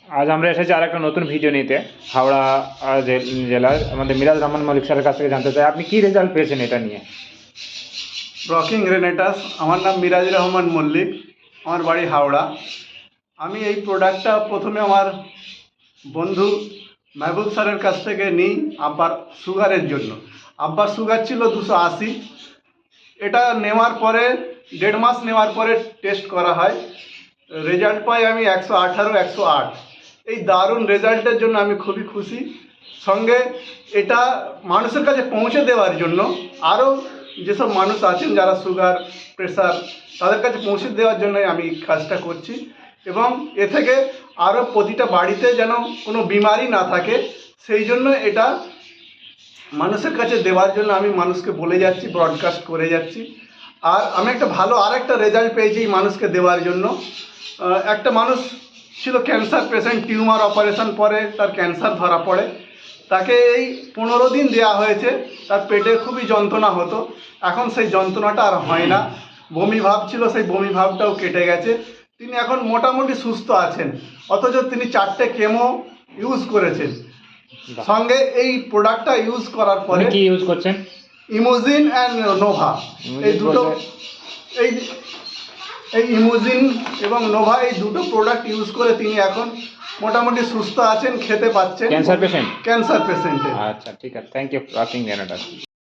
আজ আমরা এসেছি আর একটা নতুন ভিডিও নিতে হাওড়া জেলার আমাদের মিরাজ রহমান মল্লিক স্যারের কাছ থেকে জানতে চাই আপনি কি রেজাল্ট পেয়েছেন এটা নিয়ে। রকিং রেনেটাস, আমার নাম মিরাজ রহমান মল্লিক, আমার বাড়ি হাওড়া। আমি এই প্রোডাক্টটা প্রথমে আমার বন্ধু মেহবুব স্যারের কাছ থেকে নিই আব্বার সুগারের জন্য। আব্বার সুগার ছিল 280। এটা নেওয়ার পরে 1.5 মাস নেওয়ার পরে টেস্ট করা হয়, রেজাল্ট পাই আমি 118, 108। এই দারুণ রেজাল্টের জন্য আমি খুবই খুশি। সঙ্গে এটা মানুষের কাছে পৌঁছে দেওয়ার জন্য আরও যেসব মানুষ আছেন যারা সুগার প্রেশার তাদের কাছে পৌঁছে দেওয়ার জন্যই আমি কাজটা করছি। এবং এ থেকে আরও প্রতিটা বাড়িতে যেন কোনো বিমারি না থাকে সেই জন্য এটা মানুষের কাছে দেওয়ার জন্য আমি মানুষকে বলে যাচ্ছি, ব্রডকাস্ট করে যাচ্ছি। আর আমি একটা ভালো আরেকটা রেজাল্ট পেয়েছি মানুষকে দেওয়ার জন্য। একটা মানুষ ছিল ক্যান্সার পেশেন্ট, টিউমার অপারেশন পরে তার ক্যান্সার ধরা পড়ে, তাকে এই 15 দিন দেওয়া হয়েছে। তার পেটে খুবই যন্ত্রণা হতো, এখন সেই যন্ত্রণাটা আর হয় না। বমি ভাব ছিল, সেই বমি ভাবটাও কেটে গেছে। তিনি এখন মোটামুটি সুস্থ আছেন, অথচ তিনি 4টে কেমো ইউজ করেছেন। সঙ্গে এই প্রোডাক্টটা ইউজ করার পরে কি ইউজ করছেন? ইমোজিন অ্যান্ড নোভা, এই দুটো এই ইমোজিন এবং নোভা এই দুটো প্রোডাক্ট ইউজ করে তিনি এখন মোটামুটি সুস্থ আছেন, খেতে পাচ্ছেন। Cancer patient? ক্যান্সার পেশেন্টে। আচ্ছা, ঠিক আছে, থ্যাংক ইউ রকিং রেনেটাস।